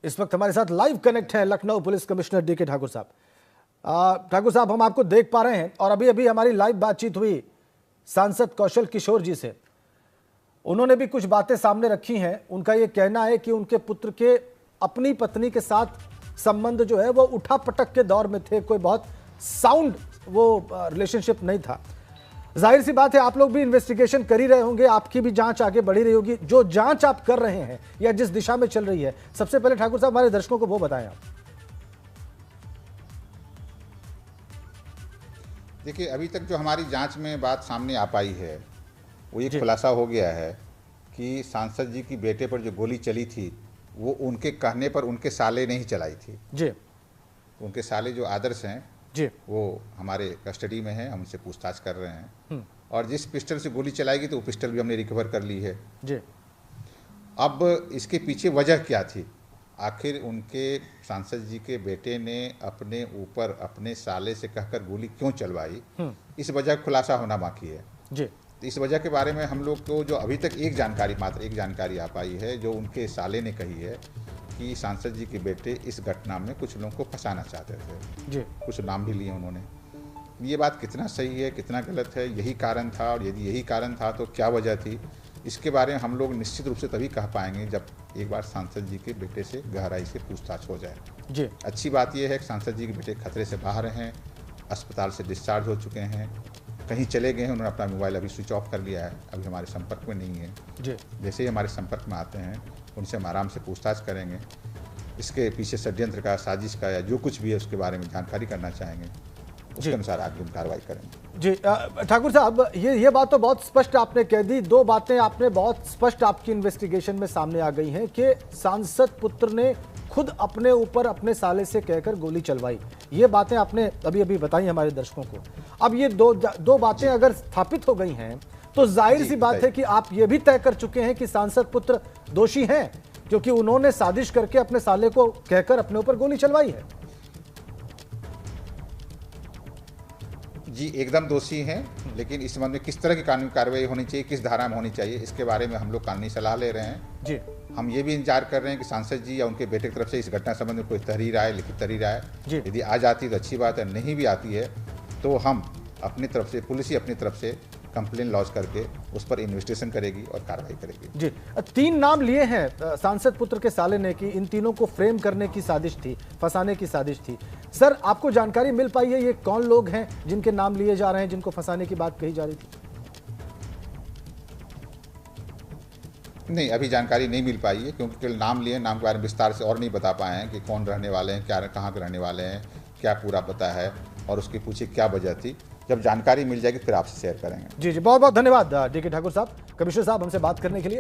इस वक्त हमारे साथ लाइव कनेक्ट है Lucknow police commissioner DK Thakur साहब। ठाकुर साहब, हम आपको देख पा रहे हैं और अभी अभी हमारी लाइव बातचीत हुई सांसद कौशल किशोर जी से। उन्होंने भी कुछ बातें सामने रखी हैं। उनका ये कहना है कि उनके पुत्र के अपनी पत्नी के साथ संबंध जो है वो उठापटक के दौर में थे, कोई बहुत साउंड वो रिलेशनशिप नहीं था। जाहिर सी बात है आप लोग भी इन्वेस्टिगेशन कर ही रहे होंगे, आपकी भी जांच आगे बढ़ी रही होगी। जो जांच आप कर रहे हैं या जिस दिशा में चल रही है, सबसे पहले ठाकुर साहब हमारे दर्शकों को वो बताएं आप। देखिए, अभी तक जो हमारी जांच में बात सामने आ पाई है वो ये खुलासा हो गया है कि सांसद जी की बेटे पर जो गोली चली थी वो उनके कहने पर उनके साले ने ही चलाई थी जी। उनके साले जो आदर्श हैं जी, वो हमारे कस्टडी में हैं, हम उनसे पूछताछ कर रहे हैं। और जिस पिस्टल से गोली चलाई गई तो वो पिस्टल भी हमने रिकवर कर ली है जी। अब इसके पीछे वजह क्या थी, आखिर उनके सांसद जी के बेटे ने अपने ऊपर अपने साले से कहकर गोली क्यों चलवाई, इस वजह का खुलासा होना बाकी है जी। इस वजह के बारे में हम लोग को जो अभी तक मात्र एक जानकारी आ पाई है, जो उनके साले ने कही है कि सांसद जी के बेटे इस घटना में कुछ लोगों को फंसाना चाहते थे जी। कुछ नाम भी लिए उन्होंने। ये बात कितना सही है कितना गलत है, यही कारण था, और यदि यही कारण था तो क्या वजह थी, इसके बारे में हम लोग निश्चित रूप से तभी कह पाएंगे जब एक बार सांसद जी के बेटे से गहराई से पूछताछ हो जाए। जी। अच्छी बात यह है कि सांसद जी के बेटे खतरे से बाहर हैं, अस्पताल से डिस्चार्ज हो चुके हैं, कहीं चले गए हैं, उन्होंने अपना मोबाइल अभी स्विच ऑफ कर लिया है, अभी हमारे संपर्क में नहीं है। जी। जैसे ही हमारे संपर्क में आते हैं उनसे हम आराम से पूछताछ करेंगे, इसके पीछे षड्यंत्र का, साजिश का या जो कुछ भी है उसके बारे में जानकारी करना चाहेंगे, उसके अनुसार आगे हम कार्रवाई करेंगे। जी ठाकुर साहब, ये बात तो बहुत स्पष्ट आपने कह दी। दो बातें आपने बहुत स्पष्ट आपकी इन्वेस्टिगेशन में सामने आ गई हैं कि सांसद पुत्र ने खुद अपने ऊपर अपने साले से कहकर गोली चलवाई। ये बातें आपने अभी अभी बताई हमारे दर्शकों को। अब ये दो बातें अगर स्थापित हो गई हैं तो जाहिर सी बात है कि आप ये भी तय कर चुके हैं कि सांसद पुत्र दोषी हैं, क्योंकि उन्होंने साजिश करके अपने साले को कहकर अपने ऊपर गोली चलवाई है। जी, एकदम दोषी हैं, लेकिन इस संबंध में किस तरह की कानूनी कार्रवाई होनी चाहिए, किस धारा में होनी चाहिए, इसके बारे में हम लोग कानूनी सलाह ले रहे हैं। जी। हम ये भी इंतजार कर रहे हैं कि सांसद जी या उनके बेटे की तरफ से इस घटना संबंध में कोई तहरीर आए, लिखित तहरीर आए। यदि आ जाती है तो अच्छी बात है, नहीं भी आती है तो हम अपनी तरफ से, पुलिस ही अपनी तरफ से कंप्लेन लॉन्च करके उस पर इन्वेस्टिगेशन करेगी और कार्रवाई करेगी। जी, 3 नाम लिए हैं सांसद पुत्र के साले ने कि इन तीनों को फ्रेम करने की साजिश थी, फंसाने की साजिश थी। सर, आपको जानकारी मिल पाई है ये कौन लोग हैं जिनके नाम लिए जा रहे हैं, जिनको फंसाने की बात कही जा रही थी? नहीं, अभी जानकारी नहीं मिल पाई है, क्योंकि केवल नाम लिए, नाम के बारे में विस्तार से और नहीं बता पाए हैं कि कौन रहने वाले हैं, क्या कहाँ के रहने वाले हैं, क्या पूरा पता है और उसके पीछे क्या वजह थी। जब जानकारी मिल जाएगी फिर आपसे शेयर करेंगे। जी जी, बहुत बहुत धन्यवाद डीके ठाकुर साहब, कमिश्नर साहब, हमसे बात करने के लिए।